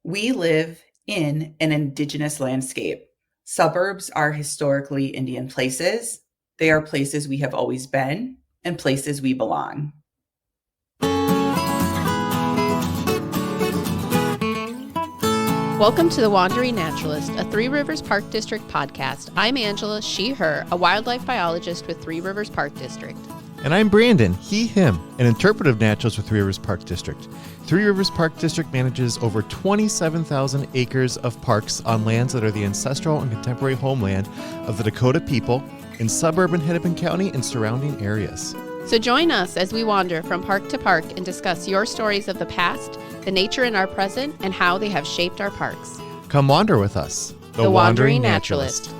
We live in an indigenous landscape. Suburbs are historically Indian places. They are places we have always been and places we belong. Welcome to The Wandering Naturalist, a Three Rivers Park District podcast. I'm Angela, she, her, a wildlife biologist with Three Rivers Park District. And I'm Brandon, he, him, an interpretive naturalist with Three Rivers Park District. Three Rivers Park District manages over 27,000 acres of parks on lands that are the ancestral and contemporary homeland of the Dakota people in suburban Hennepin County and surrounding areas. So join us as we wander from park to park and discuss your stories of the past, the nature in our present, and how they have shaped our parks. Come wander with us, The Wandering Naturalist.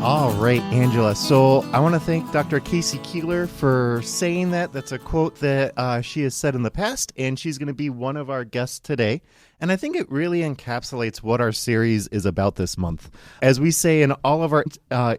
All right, Angela. So I want to thank Dr. Casey Keeler for saying that. That's a quote that she has said in the past, and she's going to be one of our guests today. And I think it really encapsulates what our series is about this month. As we say in all of our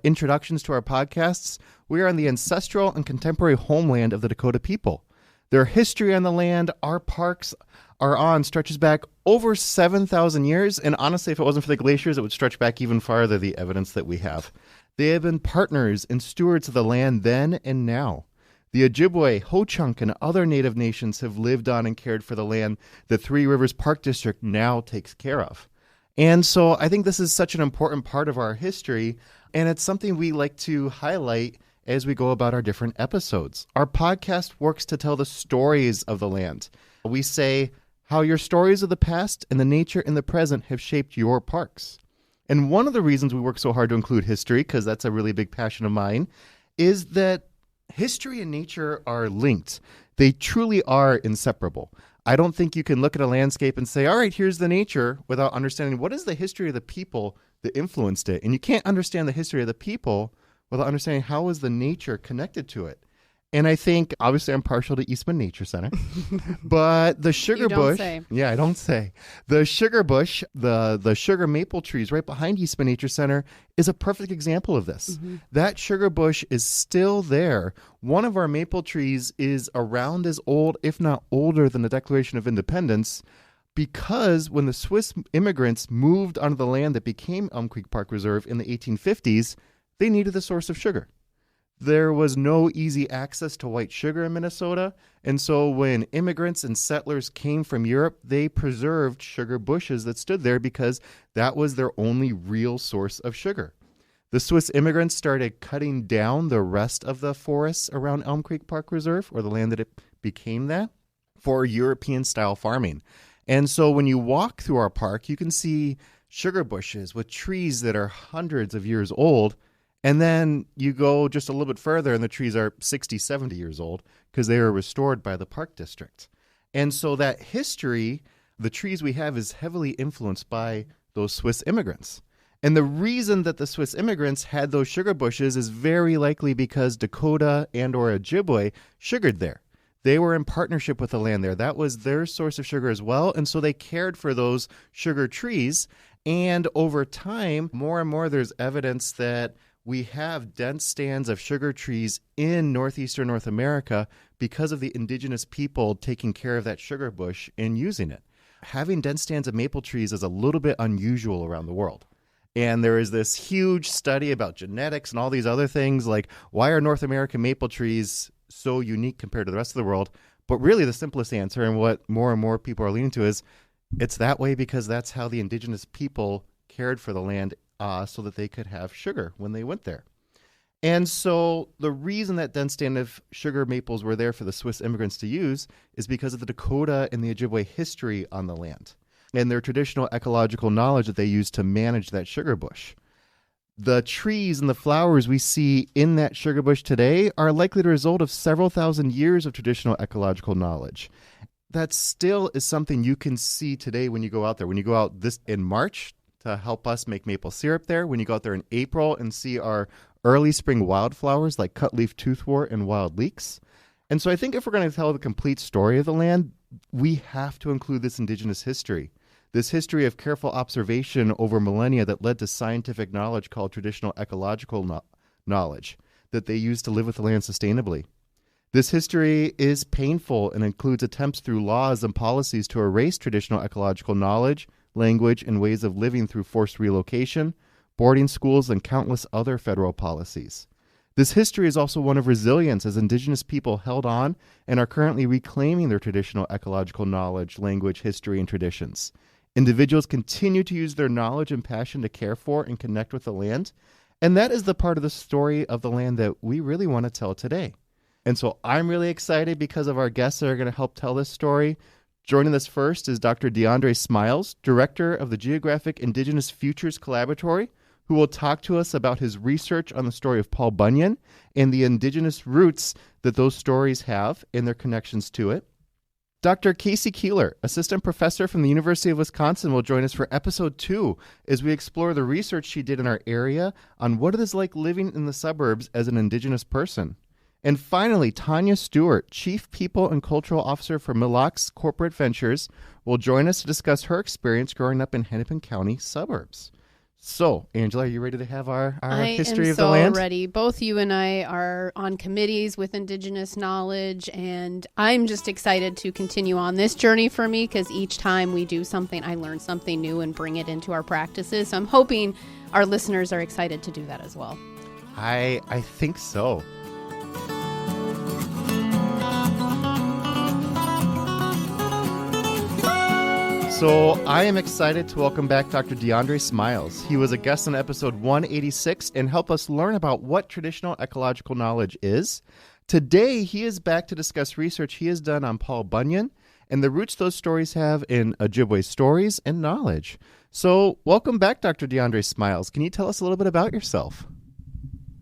introductions to our podcasts, we are on the ancestral and contemporary homeland of the Dakota people. Their history on the land our parks are on stretches back over 7,000 years. And honestly, if it wasn't for the glaciers, it would stretch back even farther, the evidence that we have. They have been partners and stewards of the land then and now. The Ojibwe, Ho-Chunk, and other native nations have lived on and cared for the land the Three Rivers Park District now takes care of. And so I think this is such an important part of our history, and it's something we like to highlight as we go about our different episodes. Our podcast works to tell the stories of the land. We say how your stories of the past and the nature in the present have shaped your parks. And one of the reasons we work so hard to include history, because that's a really big passion of mine, is that history and nature are linked. They truly are inseparable. I don't think you can look at a landscape and say, all right, here's the nature, without understanding what is the history of the people that influenced it. And you can't understand the history of the people without understanding how is the nature connected to it. And I think, obviously, I'm partial to Eastman Nature Center, but the sugar bush, I don't say. The sugar bush, the sugar maple trees right behind Eastman Nature Center is a perfect example of this. Mm-hmm. That sugar bush is still there. One of our maple trees is around as old, if not older, than the Declaration of Independence, because when the Swiss immigrants moved onto the land that became Elm Creek Park Reserve in the 1850s, they needed a source of sugar. There was no easy access to white sugar in Minnesota, and so when immigrants and settlers came from Europe, they preserved sugar bushes that stood there because that was their only real source of sugar. The Swiss immigrants started cutting down the rest of the forests around Elm Creek Park Reserve, or the land that it became that, for European-style farming. And so when you walk through our park, you can see sugar bushes with trees that are hundreds of years old. And then you go just a little bit further and the trees are 60, 70 years old because they were restored by the park district. And so that history, the trees we have, is heavily influenced by those Swiss immigrants. And the reason that the Swiss immigrants had those sugar bushes is very likely because Dakota and or Ojibwe sugared there. They were in partnership with the land there. That was their source of sugar as well. And so they cared for those sugar trees. And over time, more and more, there's evidence that we have dense stands of sugar trees in northeastern North America because of the indigenous people taking care of that sugar bush and using it. Having dense stands of maple trees is a little bit unusual around the world. And there is this huge study about genetics and all these other things, like why are North American maple trees so unique compared to the rest of the world? But really the simplest answer, and what more and more people are leaning to, is it's that way because that's how the indigenous people cared for the land so that they could have sugar when they went there. And so the reason that dense stand of sugar maples were there for the Swiss immigrants to use is because of the Dakota and the Ojibwe history on the land and their traditional ecological knowledge that they used to manage that sugar bush. The trees and the flowers we see in that sugar bush today are likely the result of several thousand years of traditional ecological knowledge. That still is something you can see today when you go out there. When you go out this in March to help us make maple syrup there, when you go out there in April and see our early spring wildflowers like cutleaf toothwort and wild leeks. And so I think if we're going to tell the complete story of the land, we have to include this indigenous history. This history of careful observation over millennia that led to scientific knowledge called traditional ecological knowledge that they used to live with the land sustainably. This history is painful and includes attempts through laws and policies to erase traditional ecological knowledge, language, and ways of living through forced relocation, boarding schools, and countless other federal policies. This history is also one of resilience as Indigenous people held on and are currently reclaiming their traditional ecological knowledge, language, history, and traditions. Individuals continue to use their knowledge and passion to care for and connect with the land, and that is the part of the story of the land that we really want to tell today. And so I'm really excited because of our guests that are going to help tell this story. Joining us first is Dr. Deondre Smiles, Director of the Geographic Indigenous Futures Collaboratory, who will talk to us about his research on the story of Paul Bunyan and the Indigenous roots that those stories have and their connections to it. Dr. Casey Keeler, Assistant Professor from the University of Wisconsin, will join us for Episode 2 as we explore the research she did in our area on what it is like living in the suburbs as an Indigenous person. And finally, Tanya Stewart, Chief People and Cultural Officer for Millock's Corporate Ventures, will join us to discuss her experience growing up in Hennepin County suburbs. So, Angela, are you ready to have our history of the land? I am so ready. Both you and I are on committees with Indigenous knowledge, and I'm just excited to continue on this journey for me because each time we do something, I learn something new and bring it into our practices. So I'm hoping our listeners are excited to do that as well. I think so. So I am excited to welcome back Dr. Deondre Smiles. He was a guest on episode 186 and helped us learn about what traditional ecological knowledge is. Today, he is back to discuss research he has done on Paul Bunyan and the roots those stories have in Ojibwe stories and knowledge. So welcome back, Dr. Deondre Smiles. Can you tell us a little bit about yourself?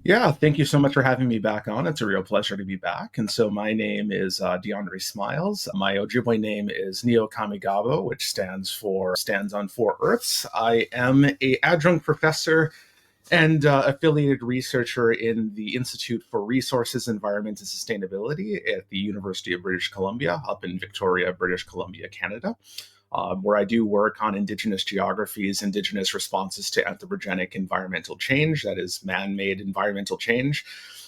Yeah, thank you so much for having me back on. It's a real pleasure to be back. And so my name is Deondre Smiles. My Ojibwe name is Neo Kamigabo, which stands on four earths. I am a adjunct professor and affiliated researcher in the Institute for Resources, Environment, and Sustainability at the University of British Columbia up in Victoria, British Columbia, Canada. Where I do work on Indigenous geographies, Indigenous responses to anthropogenic environmental change, that is man-made environmental change,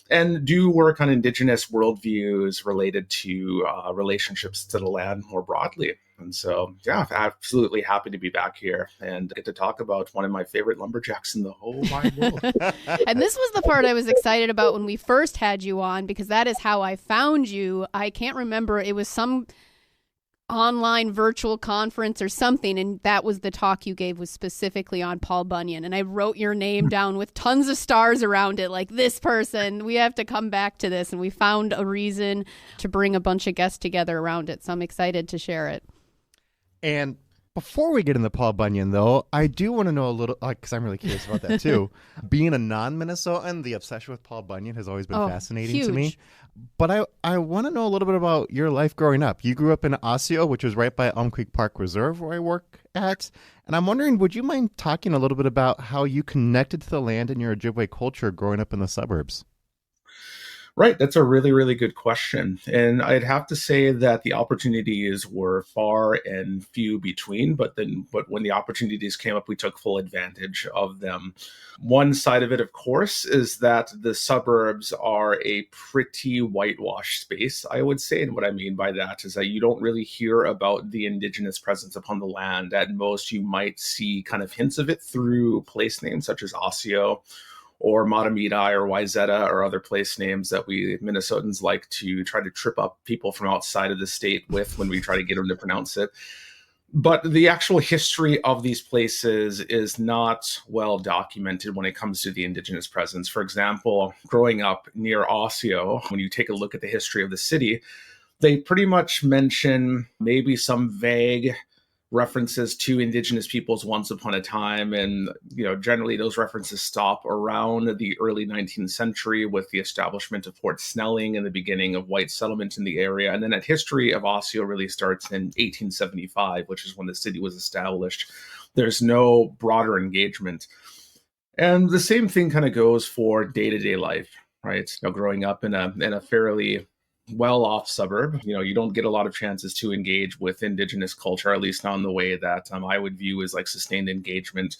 and do work on Indigenous worldviews related to relationships to the land more broadly. And so, yeah, absolutely happy to be back here and get to talk about one of my favorite lumberjacks in the whole wide world. And this was the part I was excited about when we first had you on, because that is how I found you. I can't remember. It was some online virtual conference or something, and that was the talk you gave was specifically on Paul Bunyan, and I wrote your name down with tons of stars around it, like, this person, we have to come back to this, and we found a reason to bring a bunch of guests together around it, so I'm excited to share it. And before we get into Paul Bunyan, though, I do want to know a little, because I'm really curious about that too. Being a non-Minnesotan, the obsession with Paul Bunyan has always been fascinating to me. But I want to know a little bit about your life growing up. You grew up in Osseo, which was right by Elm Creek Park Reserve, where I work at. And I'm wondering, would you mind talking a little bit about how you connected to the land and your Ojibwe culture growing up in the suburbs? Right. That's a really, really good question. And I'd have to say that the opportunities were far and few between, but when the opportunities came up, we took full advantage of them. One side of it, of course, is that the suburbs are a pretty whitewashed space, I would say. And what I mean by that is that you don't really hear about the Indigenous presence upon the land. At most, you might see kind of hints of it through place names such as Osseo, or Matamidi or Wayzata or other place names that we Minnesotans like to try to trip up people from outside of the state with when we try to get them to pronounce it. But the actual history of these places is not well documented when it comes to the Indigenous presence. For example, growing up near Osseo, when you take a look at the history of the city, they pretty much mention maybe some vague references to Indigenous peoples once upon a time. And, generally those references stop around the early 19th century with the establishment of Fort Snelling and the beginning of white settlement in the area. And then that history of Osseo really starts in 1875, which is when the city was established. There's no broader engagement. And the same thing kind of goes for day-to-day life, right? Growing up in a fairly well-off suburb. You don't get a lot of chances to engage with Indigenous culture, at least not in the way that I would view as like sustained engagement.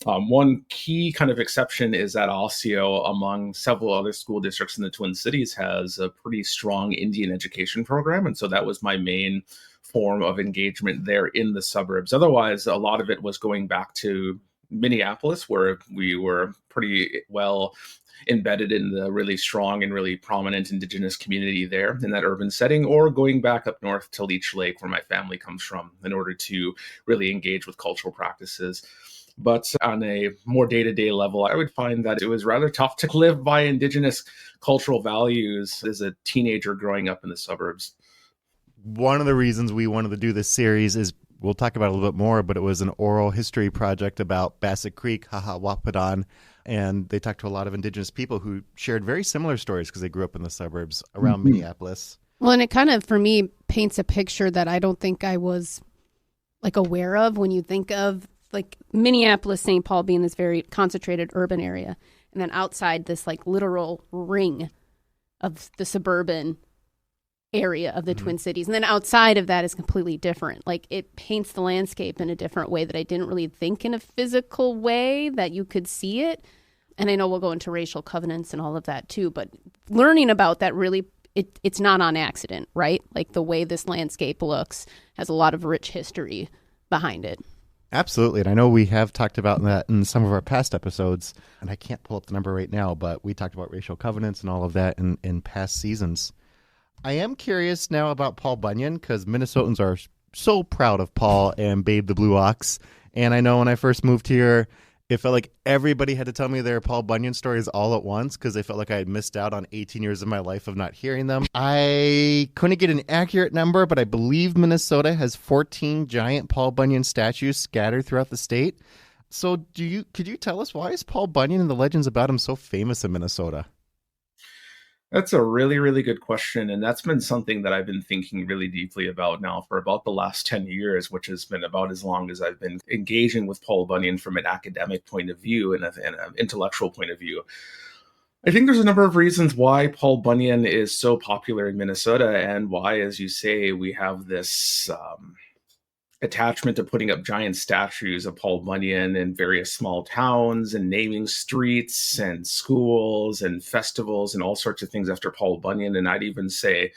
One key kind of exception is that Osseo, among several other school districts in the Twin Cities, has a pretty strong Indian education program. And so that was my main form of engagement there in the suburbs. Otherwise, a lot of it was going back to Minneapolis, where we were pretty well embedded in the really strong and really prominent Indigenous community there in that urban setting, or going back up north to Leech Lake, where my family comes from, in order to really engage with cultural practices. But on a more day-to-day level, I would find that it was rather tough to live by Indigenous cultural values as a teenager growing up in the suburbs. One of the reasons we wanted to do this series is, we'll talk about it a little bit more, but it was an oral history project about Bassett Creek, Haha-Wapadan, and they talked to a lot of Indigenous people who shared very similar stories because they grew up in the suburbs around Minneapolis. Well, and it kind of, for me, paints a picture that I don't think I was like aware of when you think of like Minneapolis, St. Paul being this very concentrated urban area, and then outside this like literal ring of the suburban area of the Twin Cities. And then outside of that is completely different. Like, it paints the landscape in a different way that I didn't really think in a physical way that you could see it. And I know we'll go into racial covenants and all of that too, but learning about that really, it's not on accident, right? Like, the way this landscape looks has a lot of rich history behind it. Absolutely. And I know we have talked about that in some of our past episodes, and I can't pull up the number right now, but we talked about racial covenants and all of that in past seasons. I am curious now about Paul Bunyan, because Minnesotans are so proud of Paul and Babe the Blue Ox. And I know when I first moved here, it felt like everybody had to tell me their Paul Bunyan stories all at once, because they felt like I had missed out on 18 years of my life of not hearing them. I couldn't get an accurate number, but I believe Minnesota has 14 giant Paul Bunyan statues scattered throughout the state. So could you tell us, why is Paul Bunyan and the legends about him so famous in Minnesota? That's a really, really good question. And that's been something that I've been thinking really deeply about now for about the last 10 years, which has been about as long as I've been engaging with Paul Bunyan from an academic point of view and an intellectual point of view. I think there's a number of reasons why Paul Bunyan is so popular in Minnesota, and why, as you say, we have this attachment to putting up giant statues of Paul Bunyan in various small towns, and naming streets and schools and festivals and all sorts of things after Paul Bunyan. And I'd even say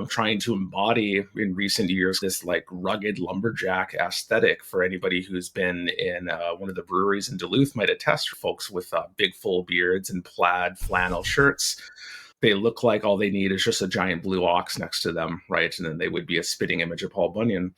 trying to embody in recent years this like rugged lumberjack aesthetic. For anybody who's been in one of the breweries in Duluth might attest, folks with big full beards and plaid flannel shirts. They look like all they need is just a giant blue ox next to them, right? And then they would be a spitting image of Paul Bunyan.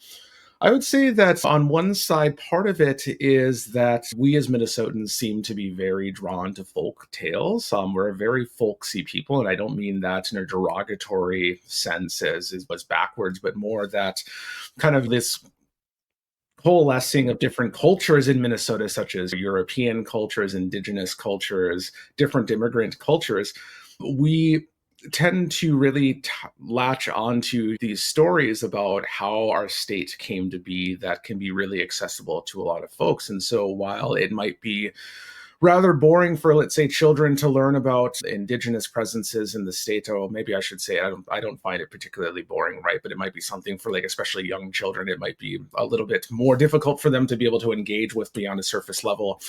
I would say that on one side, part of it is that we as Minnesotans seem to be very drawn to folk tales. We're a very folksy people, and I don't mean that in a derogatory sense as was backwards, but more that kind of this coalescing of different cultures in Minnesota, such as European cultures, Indigenous cultures, different immigrant cultures. We tend to really latch onto these stories about how our state came to be that can be really accessible to a lot of folks. And so while it might be rather boring for, let's say, children to learn about Indigenous presences in the state, or maybe I should say I don't find it particularly boring, right? But it might be something for like especially young children. It might be a little bit more difficult for them to be able to engage with beyond a surface level.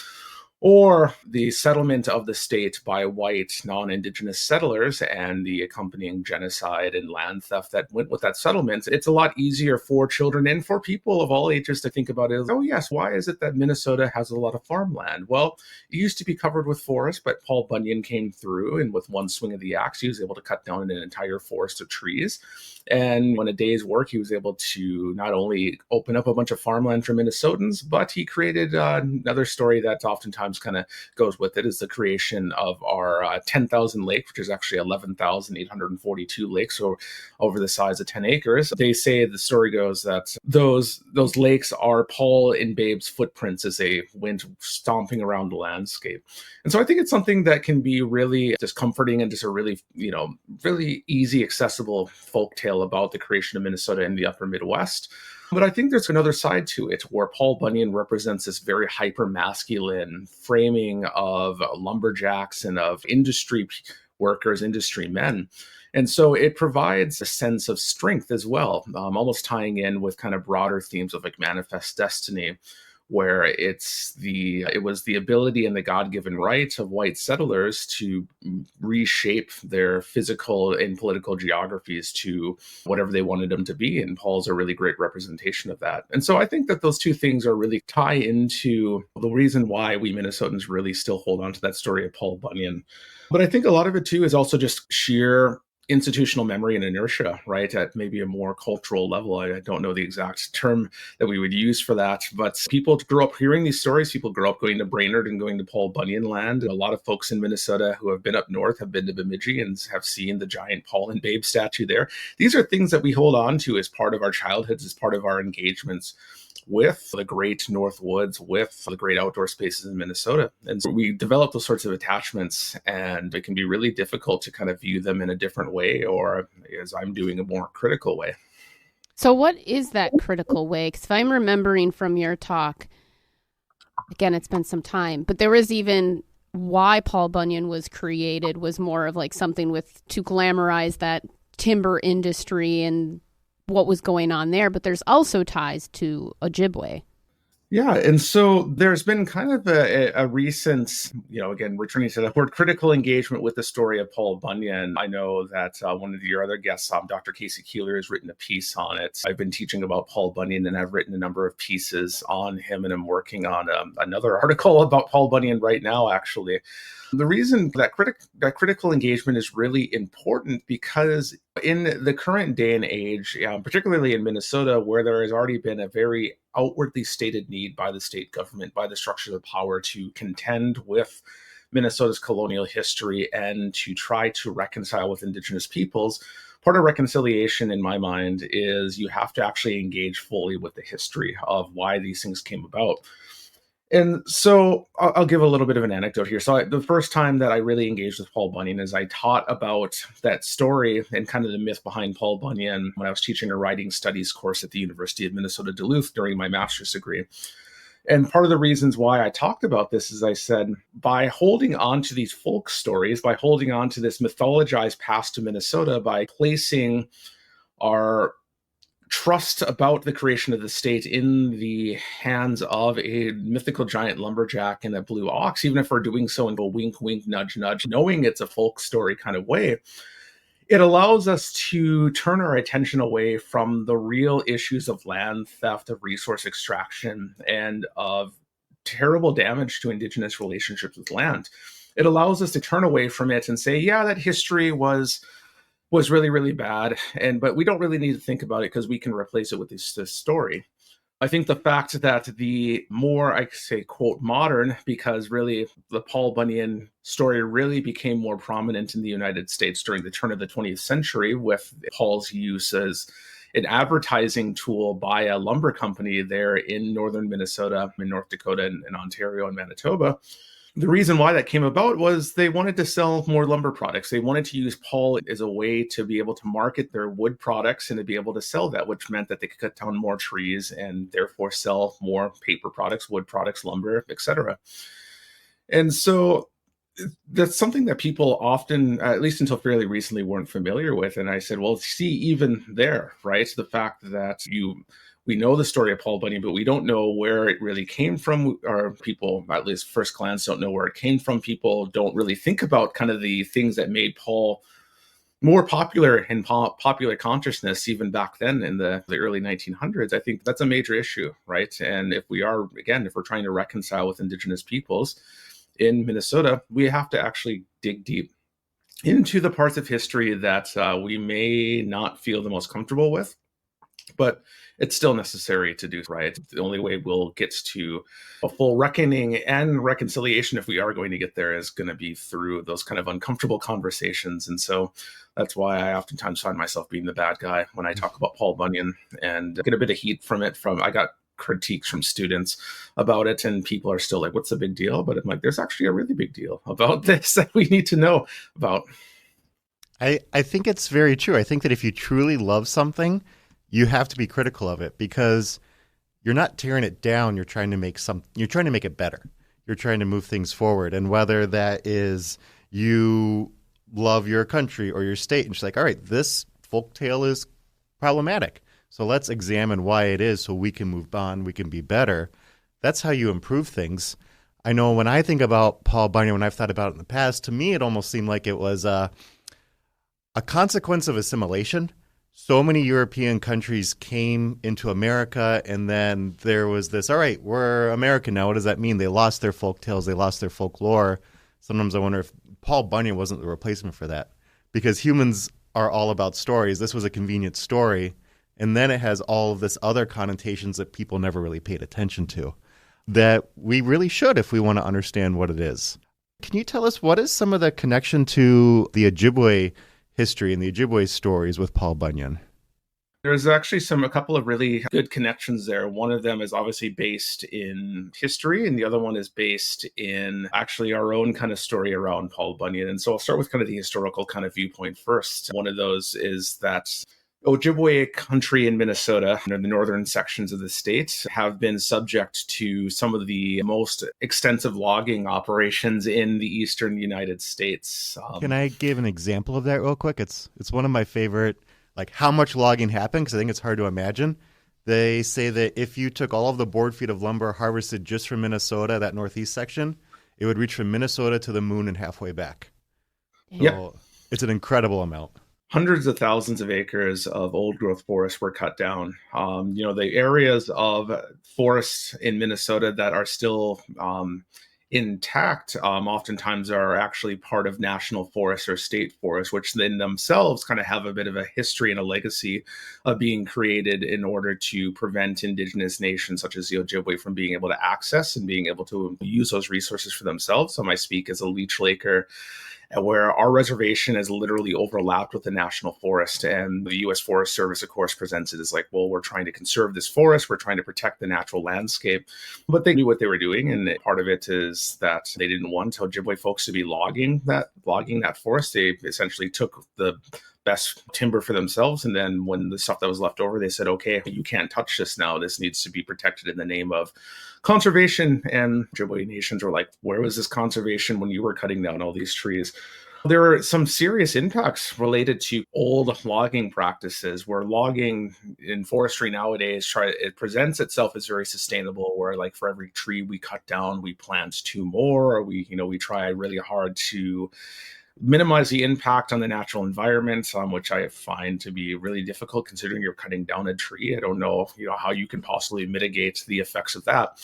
Or the settlement of the state by white non-Indigenous settlers and the accompanying genocide and land theft that went with that settlement. It's a lot easier for children and for people of all ages to think about it as, oh yes, why is it that Minnesota has a lot of farmland? Well, it used to be covered with forest, but Paul Bunyan came through, and with one swing of the axe, he was able to cut down an entire forest of trees. And in a day's work, he was able to not only open up a bunch of farmland for Minnesotans, but he created another story that oftentimes kind of goes with it, is the creation of our 10,000 lake, which is actually 11,842 lakes, so over the size of 10 acres. They say, the story goes, that those lakes are Paul and Babe's footprints as they went stomping around the landscape. And so I think it's something that can be really just comforting and just a really, really easy, accessible folk tale about the creation of Minnesota in the upper Midwest. But I think there's another side to it where Paul Bunyan represents this very hyper-masculine framing of lumberjacks and of industry workers, industry men. And so it provides a sense of strength as well, almost tying in with kind of broader themes of like manifest destiny, where it was the ability and the God-given right of white settlers to reshape their physical and political geographies to whatever they wanted them to be. And Paul's a really great representation of that. And so I think that those two things are really tie into the reason why we Minnesotans really still hold on to that story of Paul Bunyan. But I think a lot of it too is also just sheer institutional memory and inertia, right? At maybe a more cultural level. I don't know the exact term that we would use for that, but people grew up hearing these stories. People grew up going to Brainerd and going to Paul Bunyan land. A lot of folks in Minnesota who have been up north have been to Bemidji and have seen the giant Paul and Babe statue there. These are things that we hold on to as part of our childhoods, as part of our engagements with the great North Woods, with the great outdoor spaces in Minnesota. And so we develop those sorts of attachments, and it can be really difficult to kind of view them in a different way, or as I'm doing, a more critical way. So what is that critical way? Because if I'm remembering from your talk, again, it's been some time, but there was even why Paul Bunyan was created was more of like something to glamorize that timber industry and what was going on there, but there's also ties to Ojibwe. Yeah, and so there's been kind of a recent, again, returning to the word critical engagement with the story of Paul Bunyan. I know that one of your other guests, Dr. Casey Keeler, has written a piece on it. I've been teaching about Paul Bunyan, and I've written a number of pieces on him, and I'm working on another article about Paul Bunyan right now, actually. The reason that critical engagement is really important because in the current day and age, particularly in Minnesota, where there has already been a very outwardly stated need by the state government, by the structures of power to contend with Minnesota's colonial history and to try to reconcile with Indigenous peoples, part of reconciliation in my mind is you have to actually engage fully with the history of why these things came about. And so I'll give a little bit of an anecdote here. So the first time that I really engaged with Paul Bunyan is I taught about that story and kind of the myth behind Paul Bunyan when I was teaching a writing studies course at the University of Minnesota Duluth during my master's degree. And part of the reasons why I talked about this is I said, by holding on to these folk stories, by holding on to this mythologized past of Minnesota, by placing our trust about the creation of the state in the hands of a mythical giant lumberjack and a blue ox, even if we're doing so in a wink, wink, nudge, nudge, knowing it's a folk story kind of way, it allows us to turn our attention away from the real issues of land theft, of resource extraction, and of terrible damage to Indigenous relationships with land. It allows us to turn away from it and say, yeah, that history was really, really bad, but we don't really need to think about it because we can replace it with this story. I think the fact that the more, I say, quote, modern, because really the Paul Bunyan story really became more prominent in the United States during the turn of the 20th century with Paul's use as an advertising tool by a lumber company there in northern Minnesota, in North Dakota, and Ontario and Manitoba. The reason why that came about was they wanted to sell more lumber products. They wanted to use Paul as a way to be able to market their wood products and to be able to sell that, which meant that they could cut down more trees and therefore sell more paper products, wood products, lumber, etc. And so that's something that people often, at least until fairly recently, weren't familiar with. And I said, well, see, even there, right? The fact that we know the story of Paul Bunyan, but we don't know where it really came from, or people, at least first glance, don't know where it came from. People don't really think about kind of the things that made Paul more popular in popular consciousness, even back then in the early 1900s. I think that's a major issue, right? And if we're trying to reconcile with Indigenous peoples in Minnesota, we have to actually dig deep into the parts of history that we may not feel the most comfortable with, but it's still necessary to do, right? The only way we'll get to a full reckoning and reconciliation, if we are going to get there, is going to be through those kind of uncomfortable conversations. And so that's why I oftentimes find myself being the bad guy when I talk about Paul Bunyan and get a bit of heat from it. I got critiques from students about it, and people are still like, what's the big deal? But I'm like, there's actually a really big deal about this that we need to know about. I think it's very true. I think that if you truly love something, you have to be critical of it because you're not tearing it down. You're trying to make it better. You're trying to move things forward. And whether that is you love your country or your state. And she's like, all right, this folktale is problematic. So let's examine why it is so we can move on, we can be better. That's how you improve things. I know when I think about Paul Bunyan, when I've thought about it in the past, to me it almost seemed like it was a consequence of assimilation. So many European countries came into America, and then there was this, all right, we're American now. What does that mean? They lost their folk tales. They lost their folklore. Sometimes I wonder if Paul Bunyan wasn't the replacement for that, because humans are all about stories. This was a convenient story, and then it has all of this other connotations that people never really paid attention to that we really should if we want to understand what it is. Can you tell us what is some of the connection to the Ojibwe history and the Ojibwe stories with Paul Bunyan? There's actually a couple of really good connections there. One of them is obviously based in history, and the other one is based in actually our own kind of story around Paul Bunyan. And so I'll start with kind of the historical kind of viewpoint first. One of those is that Ojibwe country in Minnesota, the northern sections of the state, have been subject to some of the most extensive logging operations in the eastern United States. Can I give an example of that real quick? It's one of my favorite, like how much logging happened, because I think it's hard to imagine. They say that if you took all of the board feet of lumber harvested just from Minnesota, that northeast section, it would reach from Minnesota to the moon and halfway back. Yeah. It's an incredible amount. Hundreds of thousands of acres of old growth forests were cut down. The areas of forests in Minnesota that are still intact oftentimes are actually part of national forests or state forests, which in themselves kind of have a bit of a history and a legacy of being created in order to prevent indigenous nations such as the Ojibwe from being able to access and being able to use those resources for themselves. So I speak as a Leech Laker, where our reservation is literally overlapped with the national forest. And the U.S. Forest Service, of course, presents it as like, well, we're trying to conserve this forest. We're trying to protect the natural landscape. But they knew what they were doing. And part of it is that they didn't want Ojibwe folks to be logging that forest. They essentially took the best timber for themselves. And then when the stuff that was left over, they said, okay, you can't touch this now. This needs to be protected in the name of conservation. And Ojibwe nations were like, where was this conservation when you were cutting down all these trees? There are some serious impacts related to old logging practices, where logging in forestry nowadays it presents itself as very sustainable, where like for every tree we cut down, we plant two more, or we try really hard to minimize the impact on the natural environment, which I find to be really difficult considering you're cutting down a tree. I don't know, how you can possibly mitigate the effects of that.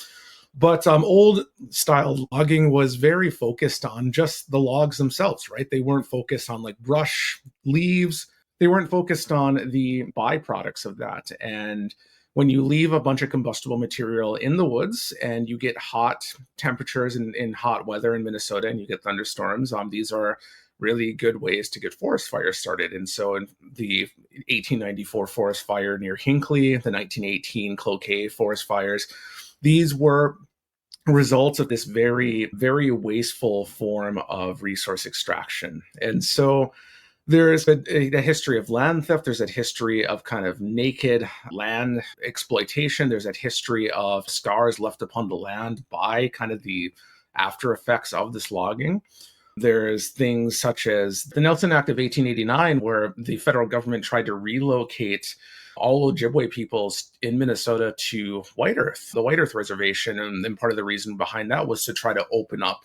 But old style logging was very focused on just the logs themselves, right? They weren't focused on like brush, leaves. They weren't focused on the byproducts of that. And when you leave a bunch of combustible material in the woods and you get hot temperatures in hot weather in Minnesota and you get thunderstorms, these are really good ways to get forest fires started. And so in the 1894 forest fire near Hinckley, the 1918 Cloquet forest fires, these were results of this very, very wasteful form of resource extraction. And so there's a history of land theft. There's a history of kind of naked land exploitation. There's a history of scars left upon the land by kind of the after effects of this logging. There's things such as the Nelson Act of 1889, where the federal government tried to relocate all Ojibwe peoples in Minnesota to White Earth, the White Earth Reservation. And part of the reason behind that was to try to open up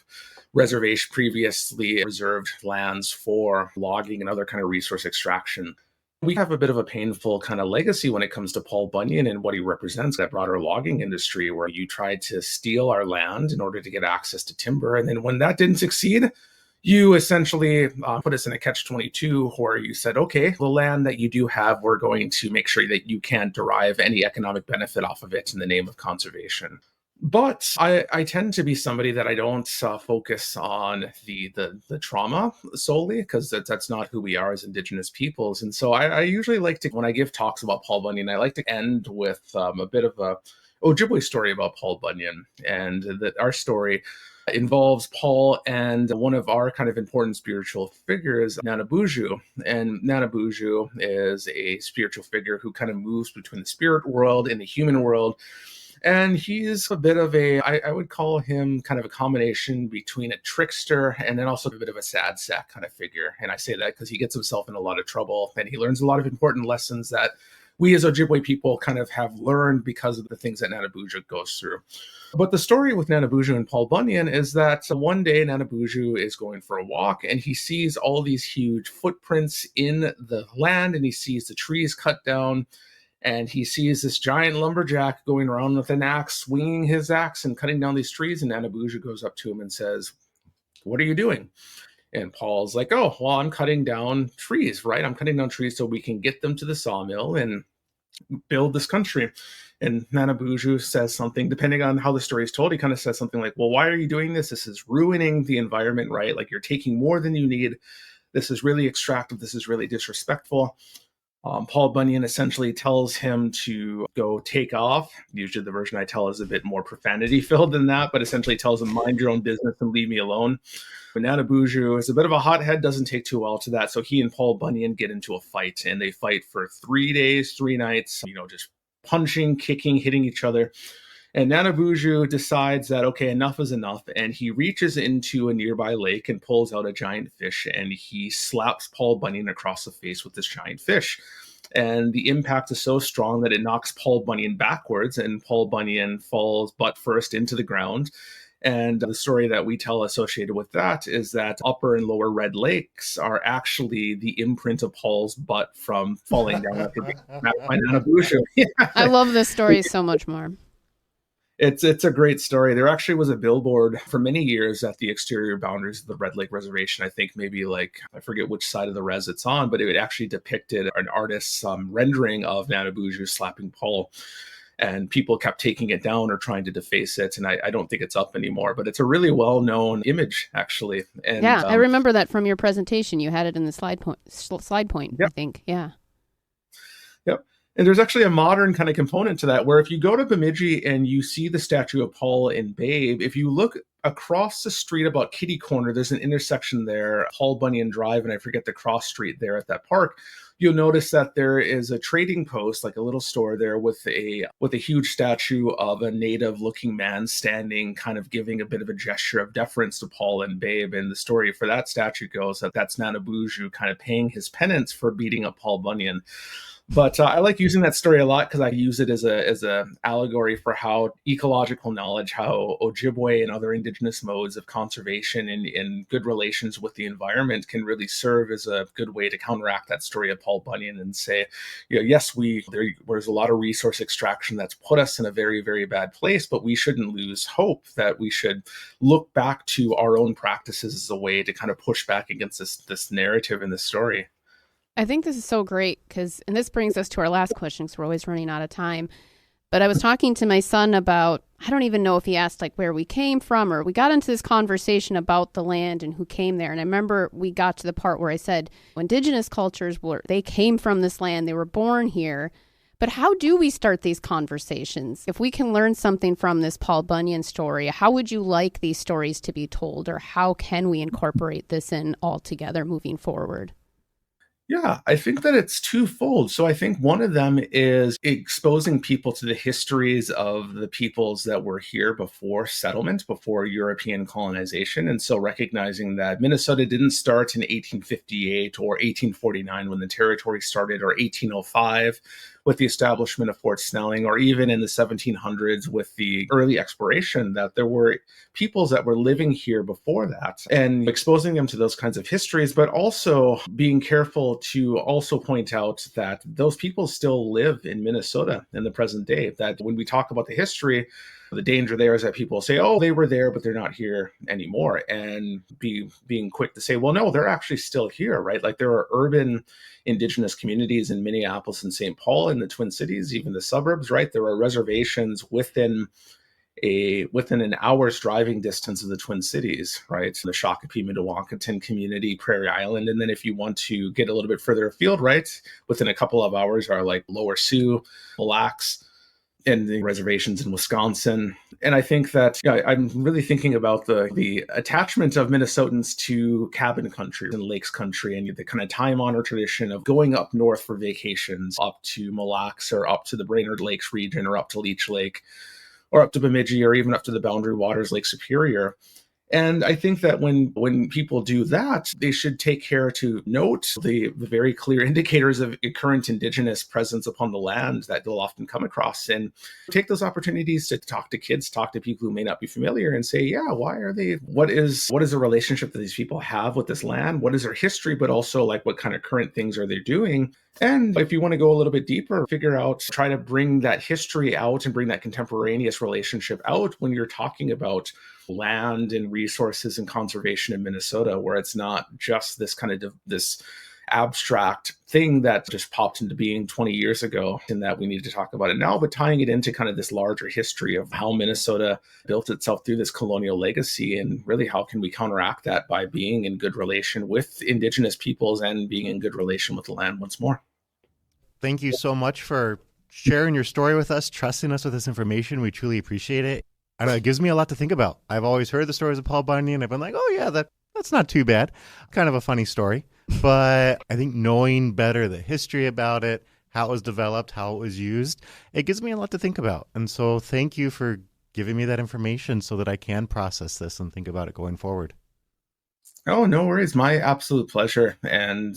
previously reserved lands for logging and other kind of resource extraction. We have a bit of a painful kind of legacy when it comes to Paul Bunyan and what he represents, that broader logging industry, where you tried to steal our land in order to get access to timber. And then when that didn't succeed, you essentially put us in a catch-22 where you said, okay, the land that you do have, we're going to make sure that you can't derive any economic benefit off of it in the name of conservation. But I tend to be somebody that I don't focus on the trauma solely, because that's not who we are as Indigenous peoples. And so I usually like to, when I give talks about Paul Bunyan, I like to end with a bit of a Ojibwe story about Paul Bunyan, and that our story involves Paul and one of our kind of important spiritual figures, Nanabuju. And Nanabuju is a spiritual figure who kind of moves between the spirit world and the human world. And he's a bit of I would call him kind of a combination between a trickster and then also a bit of a sad sack kind of figure. And I say that because he gets himself in a lot of trouble and he learns a lot of important lessons that we as Ojibwe people kind of have learned because of the things that Nanabuju goes through. But the story with Nanabuju and Paul Bunyan is that one day Nanabuju is going for a walk and he sees all these huge footprints in the land and he sees the trees cut down. And he sees this giant lumberjack going around with an axe, swinging his axe and cutting down these trees. And Nanabuju goes up to him and says, "What are you doing?" And Paul's like, "Oh, well, I'm cutting down trees, right? I'm cutting down trees so we can get them to the sawmill and build this country." And Nanabuju says something, depending on how the story is told, he kind of says something like, "Well, why are you doing this? This is ruining the environment, right? Like you're taking more than you need. This is really extractive. This is really disrespectful." Paul Bunyan essentially tells him to go take off. Usually the version I tell is a bit more profanity filled than that, but essentially tells him, "Mind your own business and leave me alone." But Nanabuju is a bit of a hothead, doesn't take too well to that. So he and Paul Bunyan get into a fight and they fight for 3 days, 3 nights, just punching, kicking, hitting each other. And Nanabuju decides that, okay, enough is enough. And he reaches into a nearby lake and pulls out a giant fish. And he slaps Paul Bunyan across the face with this giant fish. And the impact is so strong that it knocks Paul Bunyan backwards. And Paul Bunyan falls butt first into the ground. And the story that we tell associated with that is that Upper and Lower Red Lakes are actually the imprint of Paul's butt from falling down after being smacked by Nanabuju. I love this story so much more. It's a great story. There actually was a billboard for many years at the exterior boundaries of the Red Lake Reservation. I think maybe I forget which side of the res it's on, but it actually depicted an artist's rendering of Nanabuju slapping Paul. And people kept taking it down or trying to deface it. And I don't think it's up anymore, but it's a really well-known image, actually. And, yeah, I remember that from your presentation. You had it in the slide point, yep. I think. Yeah. Yep. And there's actually a modern kind of component to that, where if you go to Bemidji and you see the statue of Paul and Babe, if you look across the street about Kitty Corner, there's an intersection there, Paul Bunyan Drive, and I forget the cross street there at that park. You'll notice that there is a trading post, like a little store there with a huge statue of a native-looking man standing, kind of giving a bit of a gesture of deference to Paul and Babe. And the story for that statue goes that that's Nanabuju kind of paying his penance for beating up Paul Bunyan. But I like using that story a lot because I use it as a allegory for how ecological knowledge, how Ojibwe and other indigenous modes of conservation and good relations with the environment can really serve as a good way to counteract that story of Paul Bunyan and say, yes, there's a lot of resource extraction that's put us in a very, very bad place, but we shouldn't lose hope, that we should look back to our own practices as a way to kind of push back against this narrative in this story. I think this is so great and this brings us to our last question because we're always running out of time. But I was talking to my son about, I don't even know if he asked where we came from, or we got into this conversation about the land and who came there. And I remember we got to the part where I said, indigenous cultures they came from this land, they were born here. But how do we start these conversations? If we can learn something from this Paul Bunyan story, how would you like these stories to be told, or how can we incorporate this in all together moving forward? Yeah, I think that it's twofold. So I think one of them is exposing people to the histories of the peoples that were here before settlement, before European colonization. And so recognizing that Minnesota didn't start in 1858 or 1849 when the territory started, or 1805 with the establishment of Fort Snelling, or even in the 1700s with the early exploration, that there were peoples that were living here before that, and exposing them to those kinds of histories, but also being careful to also point out that those people still live in Minnesota in the present day. That when we talk about the history, the danger there is that people say, oh, they were there, but they're not here anymore. And being quick to say, well, no, they're actually still here, right? There are urban indigenous communities in Minneapolis and St. Paul, in the Twin Cities, even the suburbs, right? There are reservations within an hour's driving distance of the Twin Cities, right? The Shakopee, Mdewakanton community, Prairie Island. And then if you want to get a little bit further afield, right, within a couple of hours are Lower Sioux, Mille Lacs, and the reservations in Wisconsin. And I think that I'm really thinking about the attachment of Minnesotans to cabin country and lakes country, and the kind of time-honored tradition of going up north for vacations, up to Mille Lacs or up to the Brainerd Lakes region or up to Leech Lake, or up to Bemidji, or even up to the Boundary Waters, Lake Superior. And I think that when people do that, they should take care to note the very clear indicators of current Indigenous presence upon the land that they'll often come across, and take those opportunities to talk to kids, talk to people who may not be familiar, and say, yeah, why are they, what is the relationship that these people have with this land? What is their history? But also, like, what kind of current things are they doing? And if you want to go a little bit deeper, try to bring that history out and bring that contemporaneous relationship out when you're talking about land and resources and conservation in Minnesota, where it's not just this kind of this abstract thing that just popped into being 20 years ago and that we need to talk about it now, but tying it into kind of this larger history of how Minnesota built itself through this colonial legacy, and really how can we counteract that by being in good relation with Indigenous peoples and being in good relation with the land once more. Thank you so much for sharing your story with us, trusting us with this information. We truly appreciate it. I know it gives me a lot to think about. I've always heard the stories of Paul Bunyan. I've been like, oh yeah, that's not too bad. Kind of a funny story. But I think knowing better the history about it, how it was developed, how it was used, it gives me a lot to think about. And so thank you for giving me that information so that I can process this and think about it going forward. Oh, no worries. My absolute pleasure. And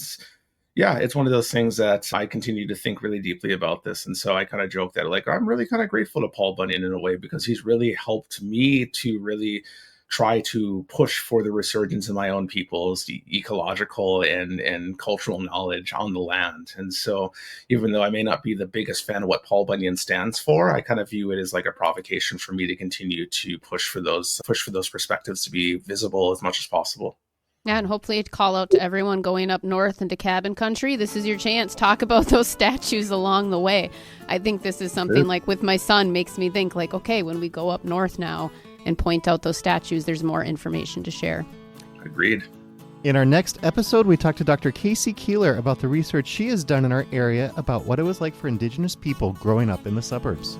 yeah, it's one of those things that I continue to think really deeply about this. And so I kind of joke that, like, I'm really kind of grateful to Paul Bunyan in a way, because he's really helped me to really try to push for the resurgence of my own people's ecological and cultural knowledge on the land. And so even though I may not be the biggest fan of what Paul Bunyan stands for, I kind of view it as like a provocation for me to continue to push for those perspectives to be visible as much as possible. Yeah, and hopefully call out to everyone going up north into cabin country. This is your chance. Talk about those statues along the way. I think this is something like with my son makes me think like, okay, when we go up north now and point out those statues, there's more information to share. Agreed. In our next episode, we talk to Dr. Casey Keeler about the research she has done in our area about what it was like for Indigenous people growing up in the suburbs.